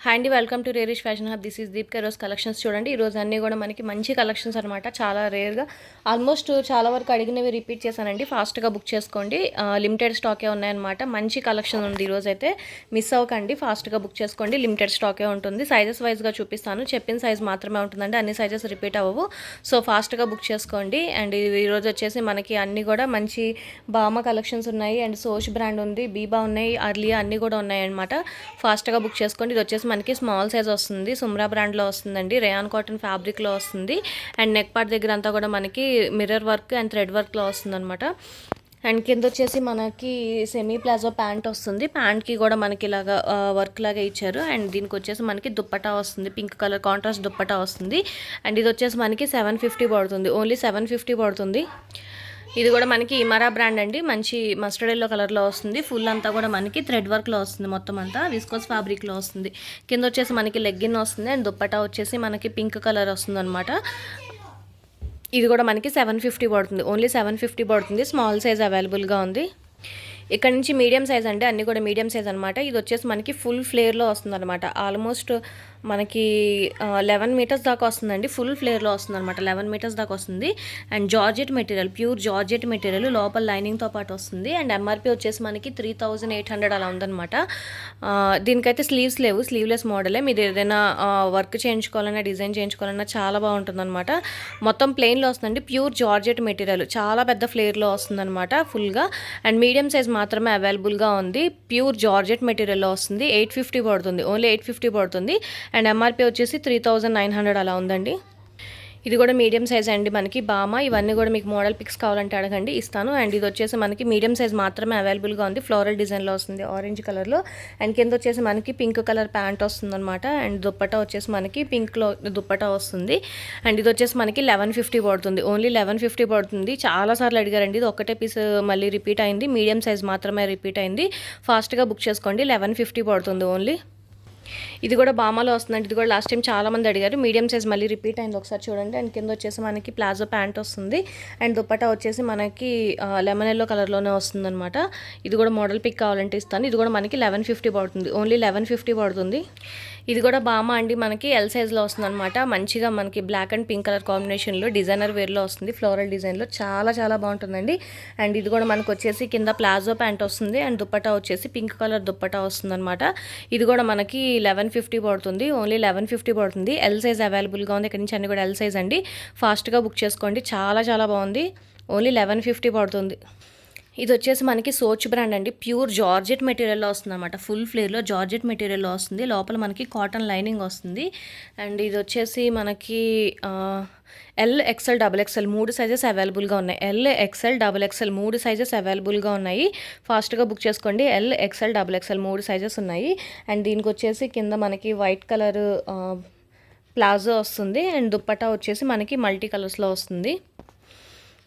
Hi అండి, welcome to Rerish fashion hub. This is Deepika rose collections. చూడండి, ఈరోజు అన్నీ కూడా మనకి మంచి కలెక్షన్స్ అనమాట. చాలా రేర్గా ఆల్మోస్ట్ చాలా వరకు అడిగినవి రిపీట్ చేశానండి. ఫాస్ట్గా బుక్ చేసుకోండి, లిమిటెడ్ స్టాకే ఉన్నాయన్నమాట. మంచి కలెక్షన్ ఉంది ఈరోజు అయితే, మిస్ అవ్వకండి. ఫాస్ట్గా బుక్ చేసుకోండి, లిమిటెడ్ స్టాకే ఉంటుంది. సైజెస్ వైజ్గా చూపిస్తాను, చెప్పిన సైజ్ మాత్రమే ఉంటుందండి, అన్ని సైజెస్ రిపీట్ అవ్వవు. సో ఫాస్ట్గా బుక్ చేసుకోండి. అండ్ ఈరోజు వచ్చేసి మనకి అన్నీ కూడా మంచి బామా కలెక్షన్స్ ఉన్నాయి. అండ్ సోష్ బ్రాండ్ ఉంది, బీబా ఉన్నాయి, అర్లియా అన్నీ కూడా ఉన్నాయి అనమాట. ఫాస్ట్గా బుక్ చేసుకోండి. ఇది వచ్చేసి మనకి స్మాల్ సైజ్ వస్తుంది, సుమ్రా బ్రాండ్లో వస్తుందండి, రేయాన్ కాటన్ ఫ్యాబ్రిక్లో వస్తుంది. అండ్ నెక్ పార్ట్ దగ్గర అంతా కూడా మనకి మిర్రర్ వర్క్ అండ్ థ్రెడ్ వర్క్లో వస్తుంది అనమాట. అండ్ కింద వచ్చేసి మనకి సెమీ ప్లాజో ప్యాంట్ వస్తుంది. ప్యాంట్కి కూడా మనకి ఇలాగా వర్క్ లాగా ఇచ్చారు. అండ్ దీనికి వచ్చేసి మనకి దుప్పటా వస్తుంది, పింక్ కలర్ కాంట్రాస్ట్ దుప్పటా వస్తుంది. అండ్ ఇది వచ్చేసి మనకి 750 పడుతుంది, ఓన్లీ 750 పడుతుంది. ఇది కూడా మనకి ఇమరా బ్రాండ్ అండి, మంచి మస్టర్డ్ ఎల్లో కలర్లో వస్తుంది. ఫుల్ అంతా కూడా మనకి థ్రెడ్ వర్క్లో వస్తుంది, మొత్తం అంతా విస్కోస్ ఫ్యాబ్రిక్లో వస్తుంది. కింద వచ్చేసి మనకి లెగ్గిన్ వస్తుంది. అండ్ దుప్పటా వచ్చేసి మనకి పింక్ కలర్ వస్తుంది అనమాట. ఇది కూడా మనకి 750 పడుతుంది, ఓన్లీ 750 పడుతుంది. స్మాల్ సైజ్ అవైలబుల్గా ఉంది. ఇక్కడ నుంచి మీడియం సైజ్ అండి, అన్నీ కూడా మీడియం సైజ్ అనమాట. ఇది వచ్చేసి మనకి ఫుల్ ఫ్లేర్లో వస్తుంది అనమాట. ఆల్మోస్ట్ మనకి 11 మీటర్స్ దాకా వస్తుందండి, ఫుల్ ఫ్లేర్లో వస్తుంది అనమాట. 11 మీటర్స్ దాకా వస్తుంది. And georgette material, pure georgette material, లోపల లైనింగ్తో పాటు వస్తుంది. అండ్ ఎంఆర్పి వచ్చేసి మనకి 3800 అలా ఉందన్నమాట. దీనికైతే స్లీవ్స్ లేవు, స్లీవ్లెస్ మోడలే. మీరు ఏదైనా వర్క్ చేయించుకోవాలన్నా, డిజైన్ చేయించుకోవాలన్నా చాలా బాగుంటుంది అనమాట. మొత్తం ప్లెయిన్లో వస్తుందండి, ప్యూర్ జార్జెట్ మెటీరియల్, చాలా పెద్ద ఫ్లేర్లో వస్తుందన్నమాట ఫుల్గా. అండ్ మీడియం సైజ్ మాత్రమే అవైలబుల్గా ఉంది. ప్యూర్ జార్జెట్ మెటీరియల్లో వస్తుంది. 850 పడుతుంది, ఓన్లీ 850 పడుతుంది. అండ్ ఎంఆర్పి వచ్చేసి 3900 అలా ఉందండి. ఇది కూడా మీడియం సైజ్ అండి, మనకి బామా. ఇవన్నీ కూడా మీకు మోడల్ పిక్స్ కావాలంటే అడగండి, ఇస్తాను. అండ్ ఇది వచ్చేసి మనకి మీడియం సైజ్ మాత్రమే అవైలబుల్గా ఉంది. ఫ్లోరల్ డిజైన్లో వస్తుంది, ఆరెంజ్ కలర్లో. అండ్ కింద వచ్చేసి మనకి పింక్ కలర్ ప్యాంట్ వస్తుంది అనమాట. అండ్ దుప్పటా వచ్చేసి మనకి పింక్లో దుప్పటా వస్తుంది. అండ్ ఇది వచ్చేసి మనకి 1150 పడుతుంది, ఓన్లీ 1150 పడుతుంది. చాలాసార్లు అడిగారండి, ఇది ఒకటే పీస్ మళ్ళీ రిపీట్ అయింది, మీడియం సైజ్ మాత్రమే రిపీట్ అయింది. ఫాస్ట్గా బుక్ చేసుకోండి, 1150 పడుతుంది ఓన్లీ. ఇది కూడా బామాలో వస్తుందండి. ఇది కూడా లాస్ట్ టైం చాలా మంది అడిగారు, మీడియం సైజ్ మళ్ళీ రిపీట్ అయింది, ఒకసారి చూడండి. అండ్ కింద వచ్చేసి మనకి ప్లాజో ప్యాంట్ వస్తుంది. అండ్ దుప్పటా వచ్చేసి మనకి లెమన్ ఎల్లో కలర్లోనే వస్తుందన్నమాట. ఇది కూడా మోడల్ పిక్ కావాలంటే ఇస్తాను. ఇది కూడా మనకి 1150 పడుతుంది, ఓన్లీ 1150 పడుతుంది. ఇది కూడా బామా అండి, మనకి ఎల్ సైజ్లో వస్తుంది అనమాట. మంచిగా మనకి బ్లాక్ అండ్ పింక్ కలర్ కాంబినేషన్లో డిజైనర్ వేర్లో వస్తుంది, ఫ్లోరల్ డిజైన్లో, చాలా చాలా బాగుంటుందండి. అండ్ ఇది కూడా మనకు వచ్చేసి కింద ప్లాజో ప్యాంట్ వస్తుంది. అండ్ దుప్పటా వచ్చేసి పింక్ కలర్ దుప్పటా వస్తుంది అనమాట. ఇది కూడా మనకి 1150 పడుతుంది, ఓన్లీ 1150 పడుతుంది. ఎల్ సైజ్ అవైలబుల్గా ఉంది. ఇక్కడ నుంచి అన్ని కూడా ఎల్ సైజ్ అండి, ఫాస్ట్గా బుక్ చేసుకోండి. చాలా చాలా బాగుంది, ఓన్లీ 1150 పడుతుంది. ఇది వచ్చేసి మనకి సోచ్ బ్రాండ్ అండి, ప్యూర్ జార్జెట్ మెటీరియల్లో వస్తుంది అనమాట. ఫుల్ ఫ్లేర్లో జార్జెట్ మెటీరియల్లో వస్తుంది, లోపల మనకి కాటన్ లైనింగ్ వస్తుంది. అండ్ ఇది వచ్చేసి మనకి L, XL, double XL 3 sizes అవైలబుల్గా ఉన్నాయి. L, XL, double XL 3 sizes అవైలబుల్గా ఉన్నాయి. ఫాస్ట్గా బుక్ చేసుకోండి. L, XL, double XL 3 sizes ఉన్నాయి. అండ్ దీనికి వచ్చేసి కింద మనకి వైట్ కలర్ ప్లాజో వస్తుంది. అండ్ దుప్పటా వచ్చేసి మనకి మల్టీ కలర్స్లో వస్తుంది.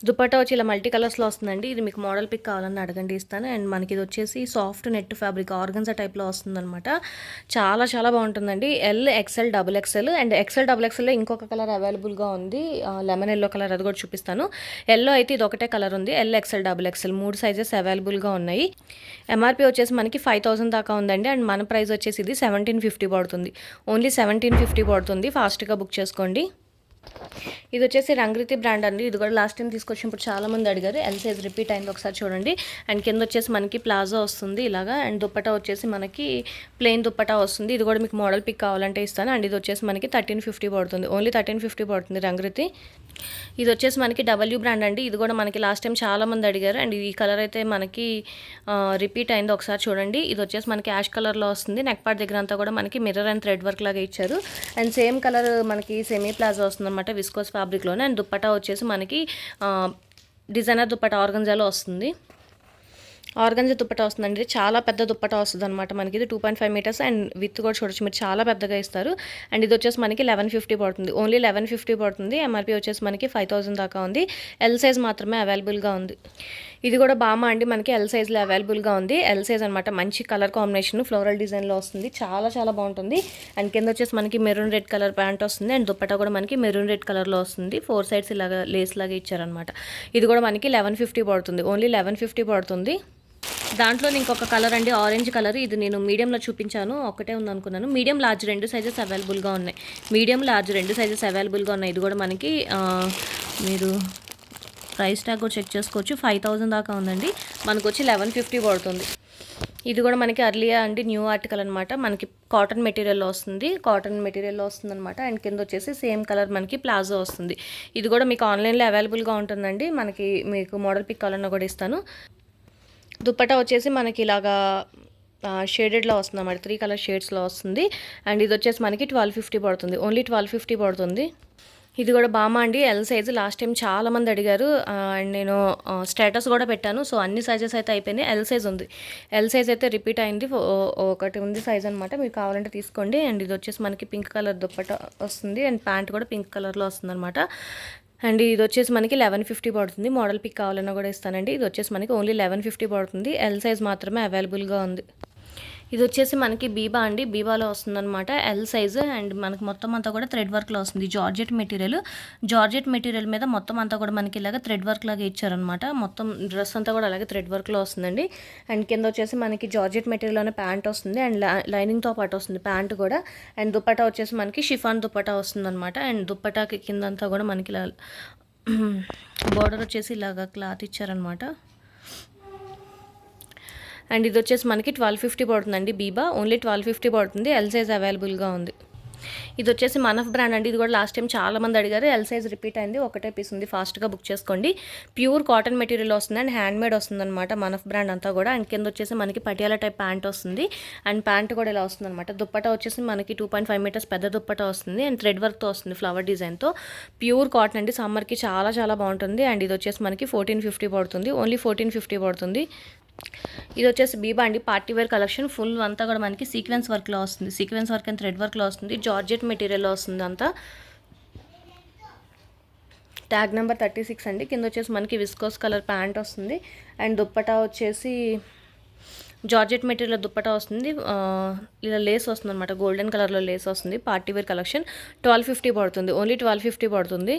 దుప్పటా వచ్చి ఇలా మల్టీ కలర్స్లో వస్తుందండి. ఇది మీకు మోడల్ పిక్ కావాలని అడగండి, ఇస్తాను. అండ్ మనకి ఇది వచ్చేసి సాఫ్ట్ నెట్ ఫ్యాబ్రిక్, ఆర్గన్జా టైప్లో వస్తుందన్నమాట. చాలా చాలా బాగుంటుందండి. L, XL, double XL. And XL, double ఎక్స్ఎల్లో ఇంకొక కలర్ అవైలబుల్గా ఉంది, లెమన్ ఎల్లో కలర్, అది కూడా చూపిస్తాను. ఎల్లో అయితే ఇది ఒకటే కలర్ ఉంది. L, XL, double XL 3 sizes అవైలబుల్గా ఉన్నాయి. ఎంఆర్పి వచ్చేసి మనకి 5000 దాకా ఉందండి. అండ్ మన ప్రైస్ వచ్చేసి ఇది 1750 పడుతుంది, ఓన్లీ 1750 పడుతుంది. ఫాస్ట్గా బుక్ చేసుకోండి. ఇది వచ్చేసి రంగ్రీతి బ్రాండ్ అండి. ఇది కూడా లాస్ట్ టైం తీసుకొచ్చినప్పుడు చాలా మంది అడిగారు, ఎల్ సైజ్ రిపీట్ అయింది, ఒకసారి చూడండి. అండ్ కింద వచ్చేసి మనకి ప్లాజో వస్తుంది ఇలాగా. అండ్ దుప్పటా వచ్చేసి మనకి ప్లెయిన్ దుప్పటా వస్తుంది. ఇది కూడా మీకు మోడల్ పిక్ కావాలంటే ఇస్తాను. అండ్ ఇది వచ్చేసి మనకి 1350 పడుతుంది, ఓన్లీ 1350 పడుతుంది రంగ్రీతి. ఇది వచ్చేసి మనకి డబ్ల్యూ బ్రాండ్ అండి. ఇది కూడా మనకి లాస్ట్ టైం చాలా మంది అడిగారు. అండ్ ఈ కలర్ అయితే మనకి రిపీట్ అయింది, ఒకసారి చూడండి. ఇది వచ్చేసి మనకి యాష్ కలర్లో వస్తుంది. నెక్ పార్ట్ దగ్గర అంతా కూడా మనకి మిర్రర్ అండ్ థ్రెడ్ వర్క్ లాగా ఇచ్చారు. అండ్ సేమ్ కలర్ మనకి సెమీ ప్లాజో వస్తుంది అనమాట, విస్కోస్ ఫ్యాబ్రిక్లోనే. అండ్ దుప్పటా వచ్చేసి మనకి డిజైనర్ దుప్పటా ఆర్గంజాలో వస్తుంది. ఆర్గంజా దుప్పటా వస్తుందండి, చాలా పెద్ద దుప్పటా వస్తుంది అనమాట మనకి. ఇది 2.5 మీటర్స్. అండ్ విత్ కూడా చూడొచ్చు మీరు, చాలా పెద్దగా ఇస్తారు. అండ్ ఇది వచ్చేసి మనకి 1150 పడుతుంది, ఓన్లీ 1150 పడుతుంది. ఎంఆర్పి వచ్చేసి మనకి 5000 దాకా ఉంది. ఎల్ సైజ్ మాత్రమే అవైలబుల్గా ఉంది. ఇది కూడా బామా అండి, మనకి ఎల్ సైజ్లో అవైలబుల్గా ఉంది. ఎల్ సైజ్ అనమాట, మంచి కలర్ కాంబినేషన్, ఫ్లోరల్ డిజైన్లో వస్తుంది, చాలా చాలా బాగుంటుంది. అండ్ కింద వచ్చేసి మనకి మెరూన్ రెడ్ కలర్ ప్యాంట్ వస్తుంది. అండ్ దుప్పటా కూడా మనకి మెరూన్ రెడ్ కలర్లో వస్తుంది. 4 సైడ్స్ ఇలాగా లేస్ లాగా ఇచ్చారనమాట. ఇది కూడా మనకి 1150 పడుతుంది, ఓన్లీ 1150 పడుతుంది. దాంట్లో ఇంకొక కలర్ అండి, ఆరెంజ్ కలర్. ఇది నేను మీడియంలో చూపించాను, ఒకటే ఉందనుకున్నాను. మీడియం లార్జ్ 2 సైజెస్ అవైలబుల్గా ఉన్నాయి. మీడియం లార్జ్ 2 సైజెస్ అవైలబుల్గా ఉన్నాయి. ఇది కూడా మనకి మీరు ప్రైస్ ట్యాగ్ కూడా చెక్ చేసుకోవచ్చు. 5000 దాకా ఉందండి. మనకు వచ్చి 1150 పడుతుంది. ఇది కూడా మనకి అర్లియా అండి, న్యూ ఆర్టికల్ అనమాట. మనకి కాటన్ మెటీరియల్లో వస్తుంది, అనమాట. అండ్ కింద వచ్చేసి సేమ్ కలర్ మనకి ప్లాజో వస్తుంది. ఇది కూడా మీకు ఆన్లైన్లో అవైలబుల్గా ఉంటుందండి. మీకు మోడల్ పిక్ కావాలన్నా కూడా ఇస్తాను. దుప్పటా వచ్చేసి మనకి ఇలాగా షేడెడ్లో వస్తుంది అన్నమాట, 3 కలర్ షేడ్స్లో వస్తుంది. అండ్ ఇది వచ్చేసి మనకి 1250 పడుతుంది, ఓన్లీ 1250 పడుతుంది. ఇది కూడా బామా అండి, ఎల్ సైజు. లాస్ట్ టైం చాలామంది అడిగారు అండ్ నేను స్టేటస్ కూడా పెట్టాను. సో అన్ని సైజెస్ అయితే అయిపోయినాయి. ఎల్ సైజ్ ఉంది, ఎల్ సైజ్ అయితే రిపీట్ అయింది, ఒకటి ఉంది సైజ్ అనమాట. మీకు కావాలంటే తీసుకోండి. అండ్ ఇది వచ్చేసి మనకి పింక్ కలర్ దుప్పట వస్తుంది అండ్ ప్యాంట్ కూడా పింక్ కలర్లో వస్తుంది అనమాట. అండ్ ఇది వచ్చేసి మనకి 1150 పడుతుంది. మోడల్ పిక్ కావాలన్నా కూడా ఇస్తానండి. ఇది వచ్చేసి మనకి ఓన్లీ 1150 పడుతుంది. ఎల్ సైజ్ మాత్రమే అవైలబుల్గా ఉంది. ఇది వచ్చేసి మనకి బీబా అండి, బీబాలో వస్తుందన్నమాట, ఎల్ సైజు. అండ్ మనకి మొత్తం అంతా కూడా థ్రెడ్ వర్క్లో వస్తుంది. జార్జెట్ మెటీరియల్ మీద మొత్తం అంతా కూడా మనకి ఇలాగ థ్రెడ్ వర్క్ లాగా ఇచ్చారనమాట. మొత్తం డ్రెస్ అంతా కూడా అలాగే థ్రెడ్ వర్క్లో వస్తుందండి. అండ్ కింద వచ్చేసి మనకి జార్జెట్ మెటీరియల్లోనే ప్యాంట్ వస్తుంది అండ్ లైనింగ్తో పాటు వస్తుంది ప్యాంట్ కూడా. అండ్ దుప్పటా వచ్చేసి మనకి షిఫాన్ దుప్పటా వస్తుందన్నమాట. అండ్ దుప్పటాకి కిందంతా కూడా మనకి ఇలా బార్డర్ వచ్చేసి ఇలాగ క్లాత్ ఇచ్చారనమాట. అండ్ ఇది వచ్చేసి మనకి 1250 పడుతుందండి. బీబా ఓన్లీ 1250 పడుతుంది. ఎల్ సైజ్ అవైలబుల్గా ఉంది. ఇది వచ్చేసి మనఫ్ బ్రాండ్ అండి. ఇది కూడా లాస్ట్ టైం చాలామంది అడిగారు. ఎల్ సైజ్ రిపీట్ అయింది, ఒకటే పీస్ ఉంది, ఫాస్ట్గా బుక్ చేసుకోండి. ప్యూర్ కాటన్ మెటీరియల్ వస్తుంది అండ్ హ్యాండ్ మేడ్ వస్తుంది అనమాట, మనఫ్ బ్రాండ్ అంతా కూడా. అండ్ కింద వచ్చేసి మనకి పటియాలా టైప్ ప్యాంట్ వస్తుంది అండ్ ప్యాంట్ కూడా ఇలా వస్తుంది అనమాట. దుప్పటా వచ్చేసి మనకి 2.5 మీటర్స్ పెద్ద దుప్పటా వస్తుంది అండ్ థ్రెడ్ వర్క్తో వస్తుంది, ఫ్లవర్ డిజైన్తో. ప్యూర్ కాటన్ అండి, సమ్మర్కి చాలా చాలా బాగుంటుంది. అండ్ ఇది వచ్చేసి మనకి 1450 పడుతుంది, ఓన్లీ 1450 పడుతుంది. ఇది వచ్చేసి బీబా అండి, పార్టీ వేర్ కలెక్షన్. ఫుల్ అంతా కూడా మనకి సీక్వెన్స్ వర్క్లో వస్తుంది, సీక్వెన్స్ వర్క్ అండ్ థ్రెడ్ వర్క్లో వస్తుంది. జార్జెట్ మెటీరియల్లో వస్తుంది అంతా. ట్యాగ్ నెంబర్ 36 అండి. కింద వచ్చేసి మనకి విస్కోస్ కలర్ ప్యాంట్ వస్తుంది అండ్ దుప్పటా వచ్చేసి జార్జెట్ మెటీరియల్ దుప్పటా వస్తుంది. ఇలా లేస్ వస్తుంది అనమాట, గోల్డెన్ కలర్లో లేస్ వస్తుంది. పార్టీ వేర్ కలెక్షన్ 1250 పడుతుంది, ఓన్లీ 1250 పడుతుంది.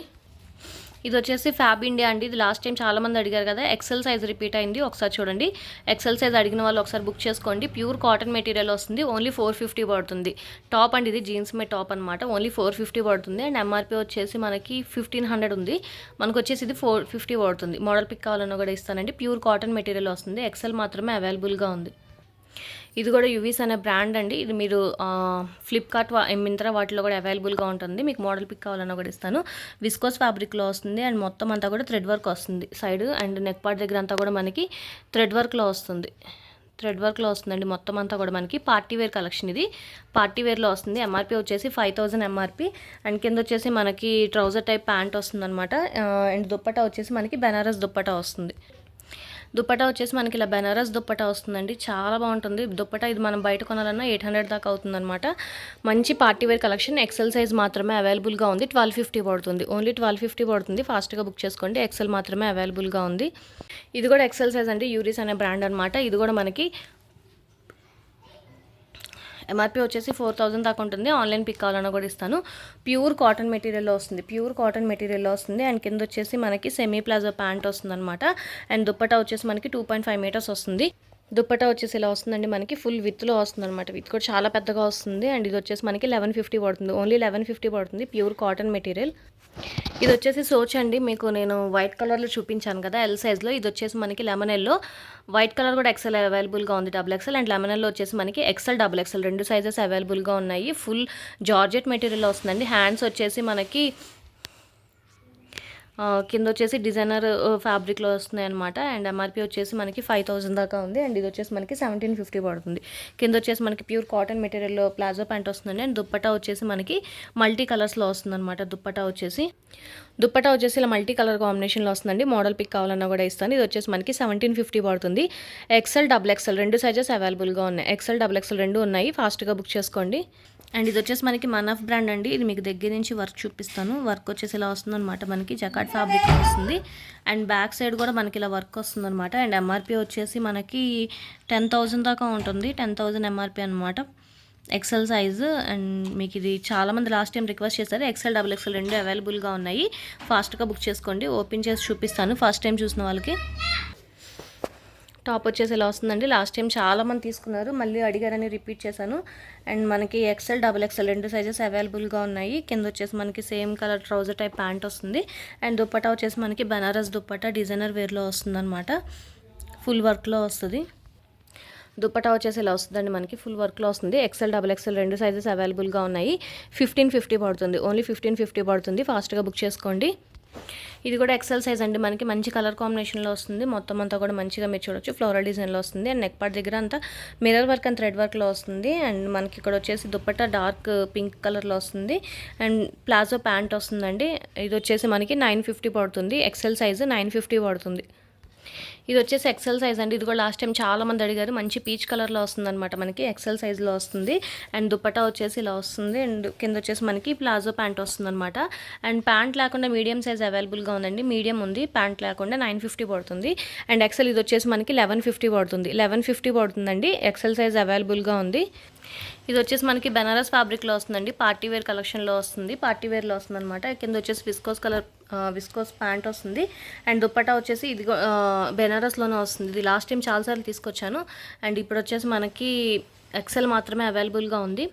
ఇది వచ్చేసి ఫ్యాబ్ ఇండియా అండి. ఇది లాస్ట్ టైం చాలామంది అడిగారు కదా, ఎక్సెల్ సైజ్ రిపీట్ అయింది. ఒకసారి చూడండి, ఎక్సెల్ సైజ్ అడిగిన వాళ్ళు ఒకసారి బుక్ చేసుకోండి. ప్యూర్ కాటన్ మెటీరియల్ వస్తుంది, ఓన్లీ 450 పడుతుంది. టాప్ అండి, ఇది జీన్స్ మే టాప్ అనమాట, ఓన్లీ 450 పడుతుంది. అండ్ ఎంఆర్పీ వచ్చేసి మనకి 1500 ఉంది, మనకు వచ్చేసి ఇది 450 పడుతుంది. మోడల్ పిక్ కావాలన్నా కూడా ఇస్తానండి. ప్యూర్ కాటన్ మెటీరియల్ వస్తుంది, ఎక్సెల్ మాత్రమే అవైలబుల్గా ఉంది. ఇది కూడా యువీస్ అనే బ్రాండ్ అండి. ఇది మీరు ఫ్లిప్కార్ట్ మింత్రా వాటిలో కూడా అవైలబుల్గా ఉంటుంది. మీకు మోడల్ పిక్ కావాలన్నా కూడా ఇస్తాను. విస్కోస్ ఫ్యాబ్రిక్లో వస్తుంది అండ్ మొత్తం అంతా కూడా థ్రెడ్ వర్క్ వస్తుంది సైడ్ అండ్ నెక్ పార్ట్ దగ్గర అంతా కూడా మనకి థ్రెడ్ వర్క్లో వస్తుంది. థ్రెడ్ వర్క్లో వస్తుందండి మొత్తం అంతా కూడా మనకి. పార్టీ వేర్ కలెక్షన్, ఇది పార్టీ వేర్లో వస్తుంది. ఎంఆర్పీ వచ్చేసి 5000 ఎంఆర్పీ. అండ్ కింద వచ్చేసి మనకి ట్రౌజర్ టైప్ ప్యాంట్ వస్తుంది అనమాట. అండ్ దుప్పటా వచ్చేసి మనకి బెనారస్ దుప్పటా వస్తుంది. దుప్పటా వచ్చేసి మనకి ఇలా బెనారస్ దుప్పటా వస్తుందండి, చాలా బాగుంటుంది దుప్పటా. ఇది మనం బయట కొనాలన్నా 800 దాకా అవుతుందన్నమాట. మంచి party wear collection, XL size మాత్రమే అవైలబుల్గా ఉంది. 1250 పడుతుంది, ఓన్లీ 1250 పడుతుంది. ఫాస్ట్గా బుక్ చేసుకోండి, ఎక్సెల్ మాత్రమే అవైలబుల్గా ఉంది. ఇది కూడా ఎక్సెల్ సైజ్ అండి, యూరిస్ అనే బ్రాండ్ అనమాట. ఇది కూడా మనకి ఎంఆర్పీ వచ్చేసి 4000 దాకా ఉంటుంది. ఆన్లైన్ పిక్ కావాలన్నా కూడా ఇస్తాను. ప్యూర్ కాటన్ మెటీరియల్లో వస్తుంది. అండ్ కింద వచ్చేసి మనకి సెమీ ప్లాజో ప్యాంట్ వస్తుంది అనమాట. అండ్ దుప్పటా వచ్చేసి మనకి 2.5 మీటర్స్ వస్తుంది. దుప్పటా వచ్చేసి ఇలా వస్తుందండి, మనకి ఫుల్ విత్లో వస్తుంది అనమాట. విత్ కూడా చాలా పెద్దగా వస్తుంది. అండ్ ఇది వచ్చేసి మనకి 1150 పడుతుంది, ఓన్లీ 1150 పడుతుంది. Pure cotton material. ఇది వచ్చేసి సోచ్ అండి, మీకు నేను వైట్ కలర్లో చూపించాను కదా ఎల్ సైజ్లో. ఇది వచ్చేసి మనకి లెమన్ ఎల్లో, వైట్ కలర్ కూడా ఎక్సెల్ అవైలబుల్గా ఉంది, XXL. అండ్ లెమన్ ఎల్లో వచ్చేసి మనకి XL, XXL 2 సైజెస్ అవైలబుల్గా ఉన్నాయి. ఫుల్ జార్జెట్ మెటీరియల్లో వస్తుందండి. హ్యాండ్స్ వచ్చేసి మనకి కింద వచ్చేసి డిజైనర్ ఫ్యాబ్రిక్లో వస్తున్నాయి అనమాట. అండ్ ఎంఆర్పీ వచ్చేసి మనకి 5000 దాకా ఉంది. అండ్ ఇది వచ్చేసి మనకి 1750 పడుతుంది. కింద వచ్చేసి మనకి ప్యూర్ కాటన్ మెటీరియల్లో ప్లాజో ప్యాంట్ వస్తుందండి. అండ్ దుప్పటా వచ్చేసి మనకి మల్టీ కలర్స్లో వస్తుంది అనమాట. దుప్పటా వచ్చేసి ఇలా మల్టీ కలర్ కాంబినేషన్లో వస్తుందండి. మోడల్ పిక్ కావాలన్నా కూడా ఇస్తాను. ఇది వచ్చేసి మనకి 1750 పడుతుంది. XL, XXL 2 సైజెస్ అవైలబుల్గా ఉన్నాయి. XL, XXL 2 ఉన్నాయి, ఫాస్ట్గా బుక్ చేసుకోండి. అండ్ ఇది వచ్చేసి మనకి మనఫ్ బ్రాండ్ అండి. ఇది మీకు దగ్గర నుంచి వర్క్ చూపిస్తాను. వర్క్ వచ్చేసి ఇలా వస్తుంది అనమాట, మనకి జకాట్ ఫ్యాబ్రిక్ వస్తుంది. అండ్ బ్యాక్ సైడ్ కూడా మనకి ఇలా వర్క్ వస్తుంది అనమాట. అండ్ ఎంఆర్పీ వచ్చేసి మనకి 10,000 దాకా ఉంటుంది. 10,000 ఎంఆర్పీ అనమాట, ఎక్సెల్ సైజు. అండ్ మీకు ఇది చాలామంది లాస్ట్ టైం రిక్వెస్ట్ చేశారు. XL, XXL 2 అవైలబుల్గా ఉన్నాయి, ఫాస్ట్గా బుక్ చేసుకోండి. ఓపెన్ చేసి చూపిస్తాను ఫస్ట్ టైం చూసిన వాళ్ళకి. టాప్ వచ్చేసి ఇలా వస్తుందండి. లాస్ట్ టైం చాలామంది తీసుకున్నారు, మళ్ళీ అడిగారని రిపీట్ చేశాను. అండ్ మనకి ఎక్సెల్, డబుల్ ఎక్సెల్ 2 సైజెస్ అవైలబుల్గా ఉన్నాయి. కింద వచ్చేసి మనకి same colour trouser type pant వస్తుంది. అండ్ దుప్పటా వచ్చేసి మనకి బనారస్ దుప్పటా డిజైనర్ వేర్లో వస్తుందన్నమాట. ఫుల్ వర్క్లో వస్తుంది. దుప్పటా వచ్చేసి ఇలా వస్తుందండి, మనకి ఫుల్ వర్క్లో వస్తుంది. ఎక్సెల్, డబుల్ ఎక్సెల్ 2 సైజెస్ అవైలబుల్గా ఉన్నాయి. 1550 పడుతుంది, ఓన్లీ 1550 పడుతుంది. ఫాస్ట్గా బుక్ చేసుకోండి. ఇది కూడా ఎక్సెల్ సైజ్ అండి, మనకి మంచి కలర్ కాంబినేషన్లో వస్తుంది. మొత్తం అంతా కూడా మంచిగా మీరు చూడొచ్చు, ఫ్లోరల్ డిజైన్లో వస్తుంది. అండ్ నెక్ పార్ట్ దగ్గర అంతా మిర్రర్ వర్క్ అండ్ థ్రెడ్ వర్క్లో వస్తుంది. అండ్ మనకి ఇక్కడ వచ్చేసి దుప్పట్టా డార్క్ పింక్ కలర్లో వస్తుంది. అండ్ ప్లాజో ప్యాంట్ వస్తుందండి. ఇది వచ్చేసి మనకి 950 పడుతుంది. ఎక్సెల్ సైజు 950 పడుతుంది. ఇది వచ్చేసి ఎక్సెల్ సైజ్ అండి. ఇది కూడా లాస్ట్ టైం చాలా మంది అడిగారు. మంచి పీచ్ కలర్లో వస్తుంది అనమాట, మనకి ఎక్సెల్ సైజ్లో వస్తుంది. అండ్ దుప్పటా వచ్చేసి ఇలా వస్తుంది. అండ్ కింద వచ్చేసి మనకి ప్లాజో ప్యాంట్ వస్తుంది అనమాట. అండ్ ప్యాంట్ లేకుండా మీడియం సైజ్ అవైలబుల్గా ఉందండి. మీడియం ఉంది, ప్యాంట్ లేకుండా 950 పడుతుంది. అండ్ ఎక్సెల్ ఇది వచ్చేసి మనకి 1150 పడుతుంది. 1150 పడుతుందండి. ఎక్సెల్ సైజ్ అవైలబుల్గా ఉంది. ఇది వచ్చేసి మనకి బెనారస్ ఫ్యాబ్రిక్లో వస్తుందండి. పార్టీ వేర్ కలెక్షన్లో వస్తుంది, పార్టీ వేర్లో వస్తుంది అనమాట. కింద వచ్చేసి విస్కోస్ ప్యాంట్ వస్తుంది. అండ్ దుప్పటా వచ్చేసి ఇది బెనారస్లోనే వస్తుంది. ఇది లాస్ట్ టైం చాలాసార్లు తీసుకొచ్చాను. అండ్ ఇప్పుడు వచ్చేసి మనకి ఎక్సెల్ మాత్రమే అవైలబుల్గా ఉంది.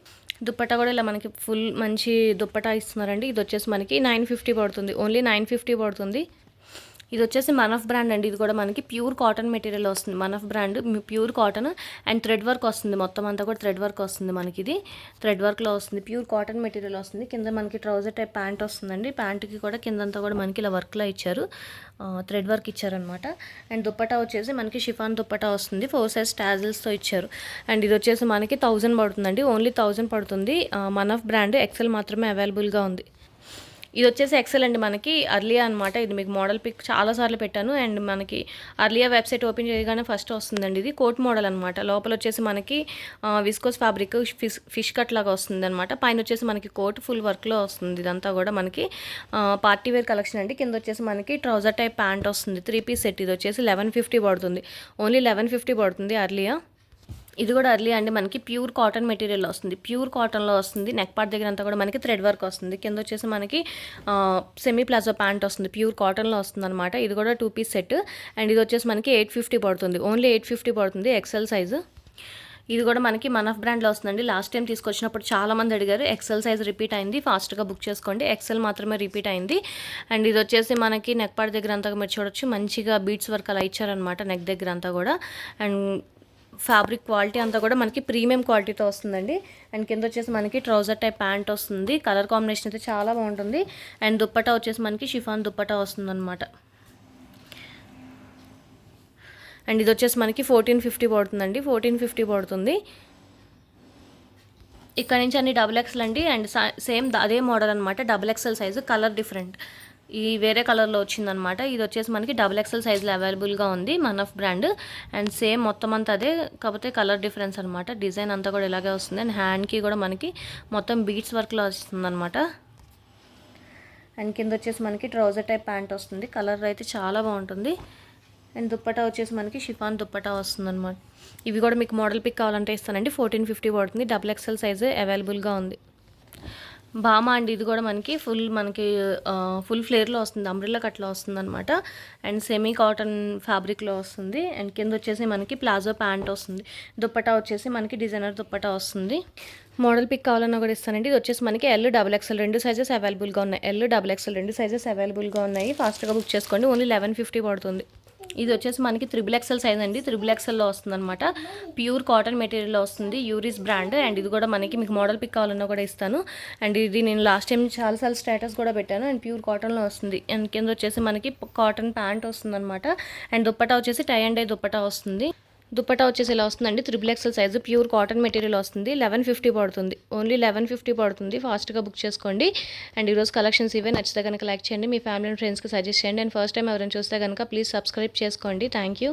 దుప్పటా కూడా ఇలా మనకి ఫుల్ మంచి దుప్పటా ఇస్తున్నారండి. ఇది వచ్చేసి మనకి 950 పడుతుంది, ఓన్లీ 950 పడుతుంది. ఇది వచ్చేసి మనఫ్ బ్రాండ్ అండి. ఇది కూడా మనకి ప్యూర్ కాటన్ మెటీరియల్ వస్తుంది. మనఫ్ brand pure cotton and thread work వస్తుంది. మొత్తం అంతా కూడా థ్రెడ్ వర్క్ వస్తుంది. మనకి ఇది థ్రెడ్ వర్క్లో వస్తుంది, ప్యూర్ కాటన్ మెటీరియల్ వస్తుంది. కింద మనకి ట్రౌజర్ టైప్ ప్యాంట్ వస్తుందండి. ప్యాంట్కి కూడా కిందంతా కూడా మనకి ఇలా వర్క్లో ఇచ్చారు, థ్రెడ్ వర్క్ ఇచ్చారనమాట. అండ్ దుప్పటా వచ్చేసి మనకి షిఫాన్ దుప్పటా వస్తుంది. 4 సైజ్ టాజిల్స్తో ఇచ్చారు. అండ్ ఇది వచ్చేసి మనకి 1000 పడుతుందండి, ఓన్లీ 1000 పడుతుంది. మనఫ్ బ్రాండ్ ఎక్సెల్ మాత్రమే అవైలబుల్గా ఉంది. ఇది వచ్చేసి ఎక్సెల్ అండి, మనకి అర్లియా అనమాట. ఇది మీకు మోడల్ పిక్ చాలాసార్లు పెట్టాను. అండ్ మనకి అర్లియా వెబ్సైట్ ఓపెన్ చేయగానే ఫస్ట్ వస్తుందండి. ఇది కోట్ మోడల్ అనమాట. లోపల వచ్చేసి మనకి విస్కోస్ ఫ్యాబ్రిక్ ఫిష్ కట్ లాగా వస్తుంది అనమాట. పైన వచ్చేసి మనకి కోట్ ఫుల్ వర్క్లో వస్తుంది. ఇదంతా కూడా మనకి పార్టీ వేర్ కలెక్షన్ అండి. కింద వచ్చేసి మనకి ట్రౌజర్ టైప్ ప్యాంట్ వస్తుంది. 3 పీస్ సెట్. ఇది వచ్చేసి 1150 పడుతుంది, ఓన్లీ 1150 పడుతుంది అర్లియా. ఇది కూడా అర్లీ అండి, మనకి ప్యూర్ కాటన్ మెటీరియల్ వస్తుంది, ప్యూర్ కాటన్లో వస్తుంది. నెక్ పార్ట్ దగ్గర అంతా కూడా మనకి థ్రెడ్ వర్క్ వస్తుంది. కింద వచ్చేసి మనకి సెమీ ప్లాజో ప్యాంట్ వస్తుంది, ప్యూర్ కాటన్లో వస్తుంది అనమాట. ఇది కూడా 2 పీస్ సెట్. అండ్ ఇది వచ్చేసి మనకి 850 పడుతుంది, ఓన్లీ 850 పడుతుంది ఎక్సెల్ సైజు. ఇది కూడా మనకి మనఫ్ బ్రాండ్లో వస్తుందండి. లాస్ట్ టైం తీసుకొచ్చినప్పుడు చాలామంది అడిగారు. ఎక్సెల్ సైజ్ రిపీట్ అయింది, ఫాస్ట్గా బుక్ చేసుకోండి. ఎక్సెల్ మాత్రమే రిపీట్ అయింది. అండ్ ఇది వచ్చేసి మనకి నెక్ పార్ట్ దగ్గర అంతా మీరు చూడొచ్చు, మంచిగా బీట్స్ వర్క్ అలా ఇచ్చారనమాట నెక్ దగ్గర అంతా కూడా. అండ్ ఫ్యాబ్రిక్ క్వాలిటీ అంతా కూడా మనకి ప్రీమియం క్వాలిటీతో వస్తుందండి. అండ్ కింద వచ్చేసి మనకి ట్రౌజర్ టైప్ ప్యాంట్ వస్తుంది. కలర్ కాంబినేషన్ అయితే చాలా బాగుంటుంది. అండ్ దుప్పటా వచ్చేసి మనకి షిఫాన్ దుప్పటా వస్తుంది అనమాట. అండ్ ఇది వచ్చేసి మనకి 1450 పడుతుందండి, 1450 పడుతుంది. ఇక్కడ నుంచి అన్ని డబుల్ ఎక్స్ఎల్ అండి. అండ్ సేమ్ అదే మోడల్ అనమాట, double XL size, colour different. ఈ వేరే కలర్లో వచ్చిందనమాట. ఇది వచ్చేసి మనకి డబుల్ ఎక్స్ఎల్ సైజులో అవైలబుల్గా ఉంది, మనఫ్ బ్రాండ్. అండ్ సేమ్ మొత్తం అంతా అదే, కాకపోతే కలర్ డిఫరెన్స్ అనమాట. డిజైన్ అంతా కూడా ఇలాగే వస్తుంది. అండ్ హ్యాండ్కి కూడా మనకి మొత్తం బీట్స్ వర్క్లో వస్తుంది అనమాట. అండ్ కింద వచ్చేసి మనకి ట్రౌజర్ టైప్ ప్యాంట్ వస్తుంది. కలర్ అయితే చాలా బాగుంటుంది. అండ్ దుప్పటా వచ్చేసి మనకి షిఫాన్ దుప్పటా వస్తుంది అనమాట. ఇవి కూడా మీకు మోడల్ పిక్ కావాలంటే ఇస్తానండి. 1450 పడుతుంది, డబుల్ ఎక్స్ఎల్ సైజు అవైలబుల్గా ఉంది. బామా అండి, ఇది కూడా మనకి ఫుల్ ఫ్లేర్లో వస్తుంది, అంబ్రెల్లా కట్లో వస్తుంది అనమాట. అండ్ సెమీ కాటన్ ఫ్యాబ్రిక్లో వస్తుంది. అండ్ కింద వచ్చేసి మనకి ప్లాజో ప్యాంట్ వస్తుంది. దుప్పటా వచ్చేసి మనకి డిజైనర్ దుప్పటా వస్తుంది. మోడల్ పిక్ కావాలన్నా కూడా ఇస్తానండి. ఇది వచ్చేసి మనకి ఎల్, డబుల్ ఎక్స్ఎల్ 2 సైజెస్ అవైలబుల్గా ఉన్నాయి. ఎల్, డబుల్ ఎక్స్ఎల్ 2 సైజెస్ అవైలబుల్గా ఉన్నాయి. ఫాస్ట్గా బుక్ చేసుకోండి, ఓన్లీ 1150 పడుతుంది. ఇది వచ్చేసి మనకి 3 ఎక్స్ఎల్ సైజ్ అండి, 3 ఎక్స్ఎల్లో వస్తుంది అనమాట. ప్యూర్ కాటన్ మెటీరియల్లో వస్తుంది, యూరిస్ బ్రాండ్. అండ్ ఇది కూడా మనకి మీకు మోడల్ పిక్ కావాలన్నా కూడా ఇస్తాను. అండ్ ఇది నేను లాస్ట్ టైం చాలాసార్లు స్టేటస్ కూడా పెట్టాను. అండ్ ప్యూర్ కాటన్లో వస్తుంది. అండ్ కింద వచ్చేసి మనకి కాటన్ ప్యాంట్ వస్తుంది అనమాట. అండ్ దుప్పటా వచ్చేసి టై అండ్ డై దుప్పటా వస్తుంది. దుప్పటా వచ్చేసి ఇలా వస్తుందండి, 3 XL size, pure cotton material వస్తుంది. 1150 పడుతుంది, ఓన్లీ 1150 పడుతుంది. ఫాస్ట్గా బుక్ చేసుకోండి. అండ్ ఈరోజు కలెక్షన్స్ ఇవే. నచ్చితే కనుక లైక్ చేయండి, మీ ఫ్యామిలీ అండ్ ఫ్రెండ్స్కి సజెస్ట్ చేయండి. అండ్ ఫస్ట్ టైం ఎవరైనా చూస్తే కనుక ప్లీజ్ సబ్స్క్రైబ్ చేసుకోండి. Thank you.